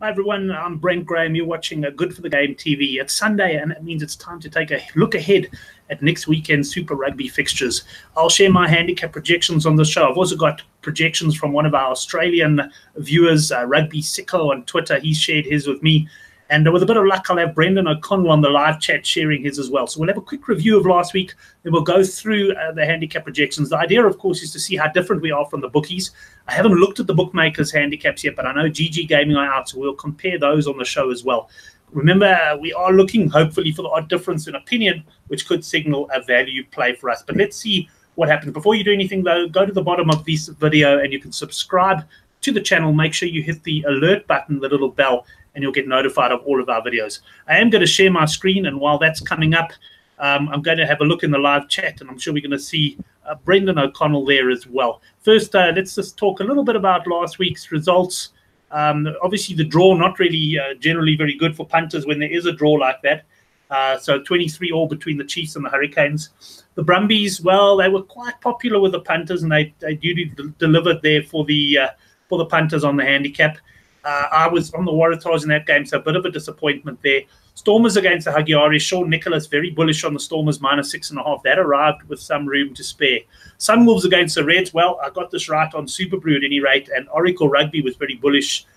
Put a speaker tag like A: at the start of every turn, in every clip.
A: Hi everyone, I'm Brent Graham. You're watching Good for the Game TV. It's Sunday and it means it's time to take a look ahead at next weekend's Super Rugby fixtures. I'll share my handicap projections on the show. I've also got projections from one of our Australian viewers, Rugby Sicko on Twitter. He's shared his with me. And with a bit of luck, I'll have Brendan O'Connell on the live chat sharing his as well. So we'll have a quick review of last week, then we'll go through the handicap projections. The idea, of course, is to see how different we are from the bookies. I haven't looked at the bookmakers' handicaps yet, but I know GG Gaming are out, so we'll compare those on the show as well. Remember, we are looking, hopefully, for the odd difference in opinion, which could signal a value play for us. But let's see what happens. Before you do anything, though, go to the bottom of this video and you can subscribe to the channel. Make sure you hit the alert button, the little bell, and you'll get notified of all of our videos. I am going to share my screen, and while that's coming up, I'm going to have a look in the live chat, and I'm sure we're going to see Brendan O'Connell there as well. First, let's just talk a little bit about last week's results. Obviously, the draw, not really generally very good for punters when there is a draw like that. So 23-all between the Chiefs and the Hurricanes. The Brumbies, well, they were quite popular with the punters, and they duly delivered there for the punters on the handicap. I was on the Waratahs in that game, so a bit of a disappointment there. Stormers against the Haggiaris. Sean Nicholas, very bullish on the Stormers, -6.5. That arrived with some room to spare. Sunwolves against the Reds. Well, I got this right on Super Brew at any rate, and Oracle Rugby was very bullish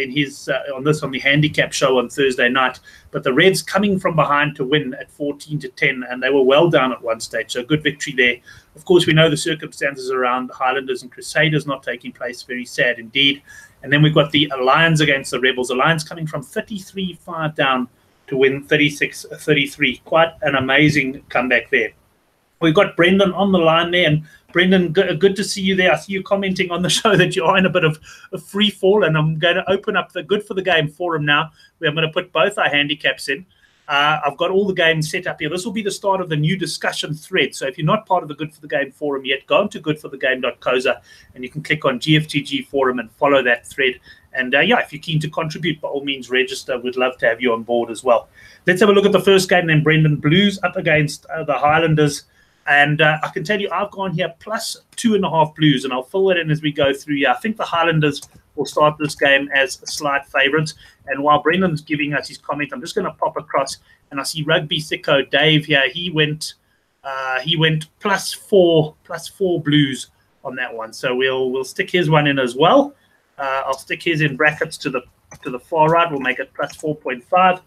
A: in his on the handicap show on Thursday night. But the Reds coming from behind to win at 14-10, and they were well down at one stage, so good victory there. Of course, we know the circumstances around the Highlanders and Crusaders not taking place. Very sad indeed. And then we've got the Lions against the Rebels. The Lions coming from 33-5 down to win 36-33. Quite an amazing comeback there. We've got Brendan on the line there. And Brendan, good to see you there. I see you commenting on the show that you are in a bit of a free fall. And I'm going to open up the Good for the Game forum now, where I'm going to put both our handicaps in. I've got all the games set up here. This will be the start of the new discussion thread. So if you're not part of the Good for the Game forum yet, go to goodforthegame.coza and you can click on GFTG forum and follow that thread. And yeah, if you're keen to contribute, by all means, register. We'd love to have you on board as well. Let's have a look at the first game then, Brendan. Blues up against the Highlanders. And I can tell you, I've gone here +2.5 Blues, and I'll fill it in as we go through. Yeah, I think the Highlanders will start this game as slight favourites. And while Brendan's giving us his comment, I'm just going to pop across, and I see Rugby Sicko Dave here. He went +4 Blues on that one. So we'll stick his one in as well. I'll stick his in brackets to the far right. We'll make it +4.5.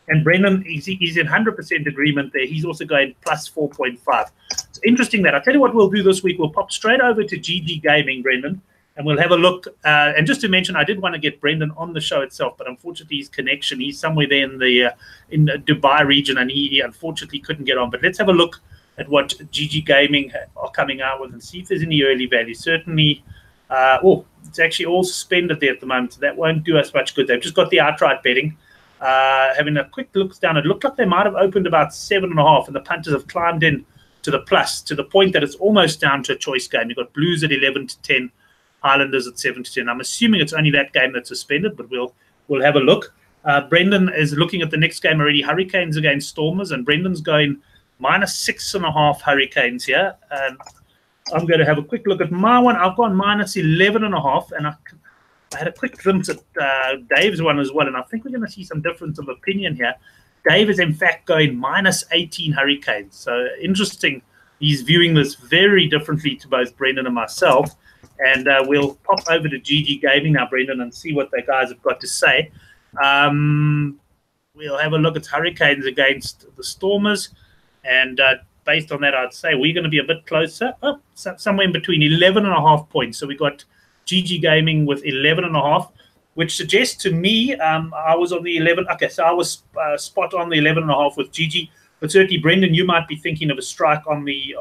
A: And Brendan, he's in 100% agreement there. He's also going +4.5. It's interesting that. I'll tell you what we'll do this week. We'll pop straight over to GG Gaming, Brendan, and we'll have a look. And just to mention, I did want to get Brendan on the show itself, but unfortunately his connection, he's somewhere there in the Dubai region, and he unfortunately couldn't get on. But let's have a look at what GG Gaming are coming out with and see if there's any early value. Certainly, it's actually all suspended there at the moment, so that won't do us much good. They've just got the outright betting. Having a quick look down, it looked like they might have opened about 7.5, and the punters have climbed in to the plus, to the point that it's almost down to a choice game. You've got Blues at 11-10, Highlanders at 7-10. I'm assuming it's only that game that's suspended, but we'll have a look. Brendan is looking at the next game already, Hurricanes against Stormers, and Brendan's going -6.5 Hurricanes here. And I'm going to have a quick look at my one. I've gone -11.5, and I had a quick glimpse at Dave's one as well, and I think we're going to see some difference of opinion here. Dave is, in fact, going -18 Hurricanes. So interesting. He's viewing this very differently to both Brendan and myself. And we'll pop over to GG Gaming now, Brendan, and see what the guys have got to say. We'll have a look at Hurricanes against the Stormers. And based on that, I'd say we're going to be a bit closer. Oh, somewhere in between 11.5 points. So we got GG Gaming with 11.5, which suggests to me I was on the 11. Okay, so I was spot on the 11.5 with GG. But certainly, Brendan, you might be thinking of a strike on the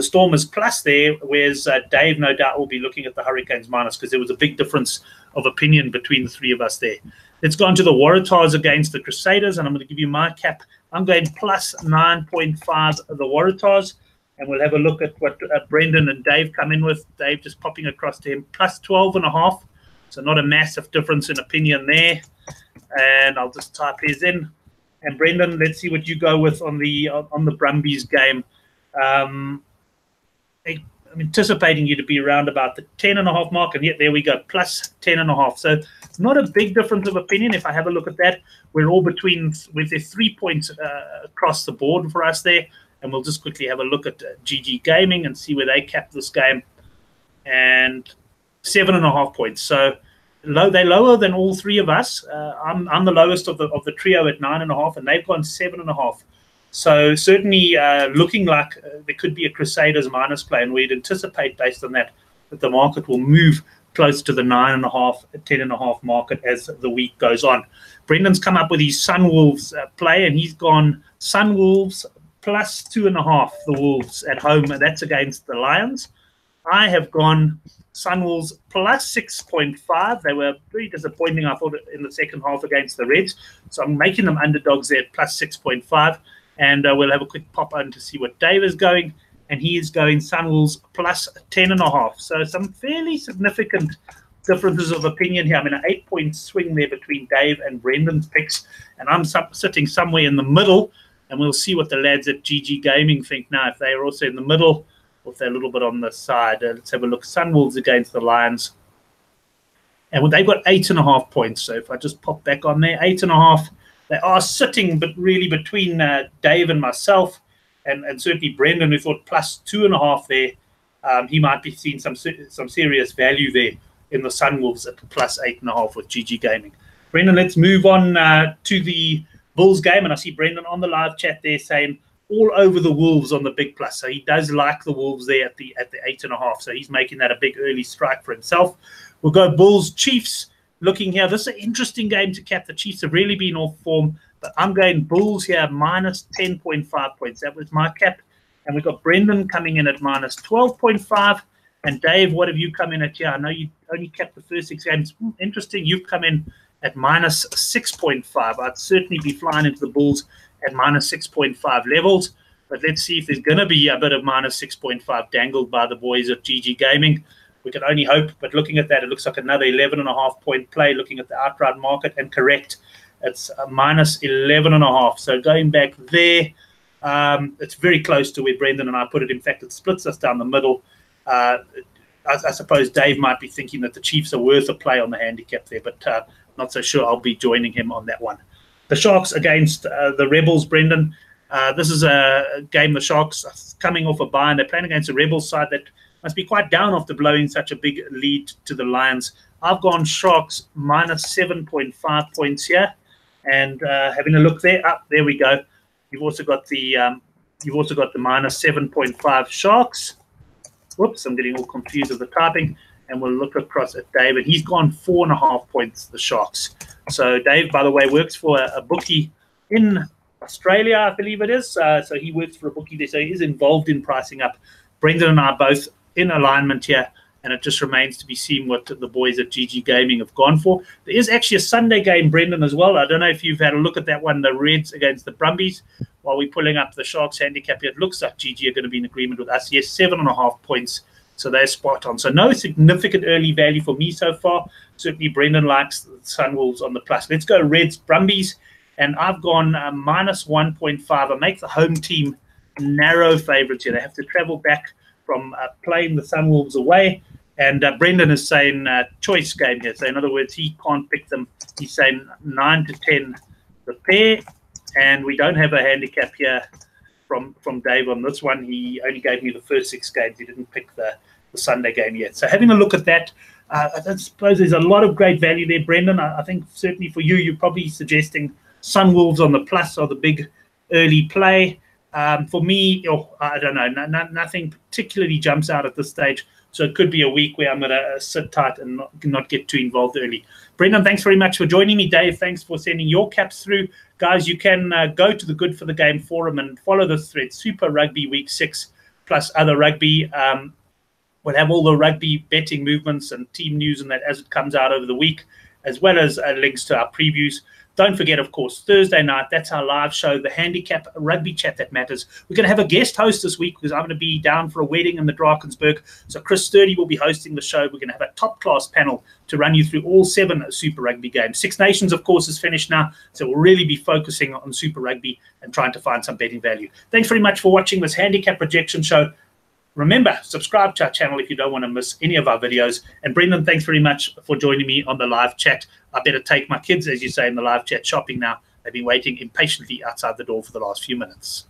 A: Stormers plus there, whereas Dave, no doubt, will be looking at the Hurricanes minus, because there was a big difference of opinion between the three of us there. Let's go on to the Waratahs against the Crusaders, and I'm going to give you my cap. I'm going +9.5 of the Waratahs. And we'll have a look at what Brendan and Dave come in with. Dave just popping across to him, +12.5. So not a massive difference in opinion there. And I'll just type his in. And Brendan, let's see what you go with on the Brumbies game. I'm anticipating you to be around about the 10.5 mark, and yet there we go, plus 10.5. So not a big difference of opinion. If I have a look at that, we're all between, with the 3 points across the board for us there. And we'll just quickly have a look at GG Gaming and see where they cap this game. And 7.5 points. So they're lower than all three of us. I'm the lowest of the trio at 9.5, and they've gone 7.5. So certainly looking like there could be a Crusaders minus play, and we'd anticipate based on that the market will move close to the 9.5, 10.5 market as the week goes on. Brendan's come up with his Sunwolves play, and he's gone Sunwolves plus 2.5, the Wolves at home, and that's against the Lions. I have gone Sunwolves plus 6.5. They were pretty disappointing, I thought, in the second half against the Reds. So I'm making them underdogs there at plus 6.5. And we'll have a quick pop on to see what Dave is going. And he is going Sunwolves plus 10.5. So some fairly significant differences of opinion here. I mean, an 8-point swing there between Dave and Brendan's picks. And I'm sitting somewhere in the middle. And we'll see what the lads at GG Gaming think now, if they are also in the middle or if they're a little bit on the side. Let's have a look. Sunwolves against the Lions. And they've got 8.5 points. So if I just pop back on there, 8.5. They are sitting, but really between Dave and myself, and certainly Brendan, who thought plus 2.5 there. He might be seeing some serious value there in the Sunwolves at plus 8.5 with GG Gaming. Brendan, let's move on to the Bulls game, and I see Brendan on the live chat there saying all over the Wolves on the big plus. So he does like the Wolves there at the 8.5. So he's making that a big early strike for himself. We'll go Bulls Chiefs. Looking here, this is an interesting game to cap. The Chiefs have really been off form, but I'm going Bulls here minus 10.5 points. That was my cap. And we've got Brendan coming in at minus 12.5. And Dave, what have you come in at here? I know you only capped the first 6 games. Interesting. You've come in at minus 6.5. I'd certainly be flying into the Bulls at minus 6.5 levels. But let's see if there's going to be a bit of minus 6.5 dangled by the boys at GG Gaming. We can only hope, but looking at that, it looks like another 11.5 point play, looking at the outright market, and correct, it's minus 11.5. So going back there, it's very close to where Brendan and I put it. In fact, it splits us down the middle. I suppose Dave might be thinking that the Chiefs are worth a play on the handicap there, but not so sure I'll be joining him on that one. The Sharks against the Rebels, Brendan. This is a game the Sharks are coming off a bye, and they're playing against a Rebels side that must be quite down after blowing such a big lead to the Lions. I've gone Sharks minus 7.5 points here, and having a look there. There we go. You've also got the minus 7.5 Sharks. Whoops, I'm getting all confused with the typing. And we'll look across at Dave, and he's gone 4.5 points. The Sharks. So Dave, by the way, works for a bookie in Australia, I believe it is. So he works for a bookie there, so he is involved in pricing up. Brendan and I are both in alignment here, and it just remains to be seen what the boys at GG Gaming have gone for. There is actually a Sunday game, Brendan, as well. I don't know if you've had a look at that one, the Reds against the Brumbies. While we're pulling up the Sharks handicap here, it looks like GG are going to be in agreement with us. Yes, 7.5 points, so they're spot on. So no significant early value for me so far. Certainly Brendan likes the Sunwolves on the plus. Let's go Reds, Brumbies, and I've gone minus 1.5. I make the home team narrow favourites here. They have to travel back from playing the Sunwolves away, and Brendan is saying choice game here. So in other words, he can't pick them. He's saying 9 to 10 the pair, and we don't have a handicap here from Dave on this one. He only gave me the first 6 games. He didn't pick the Sunday game yet. So having a look at that, I suppose there's a lot of great value there, Brendan. I think certainly for you, you're probably suggesting Sunwolves on the plus or the big early play. For me, I don't know, nothing particularly jumps out at this stage. So it could be a week where I'm going to sit tight and not get too involved early. Brendan, thanks very much for joining me. Dave, thanks for sending your caps through. Guys, you can go to the Good for the Game forum and follow this thread, Super Rugby Week 6 plus other rugby. We'll have all the rugby betting movements and team news and that as it comes out over the week, as well as links to our previews. Don't forget, of course, Thursday night, that's our live show, the Handicap Rugby Chat That Matters. We're going to have a guest host this week because I'm going to be down for a wedding in the Drakensberg. So Chris Sturdy will be hosting the show. We're going to have a top-class panel to run you through all 7 Super Rugby games. Six Nations, of course, is finished now, so we'll really be focusing on Super Rugby and trying to find some betting value. Thanks very much for watching this Handicap Projection Show. Remember, subscribe to our channel if you don't want to miss any of our videos. And Brendan, thanks very much for joining me on the live chat. I better take my kids, as you say, in the live chat shopping now. They've been waiting impatiently outside the door for the last few minutes.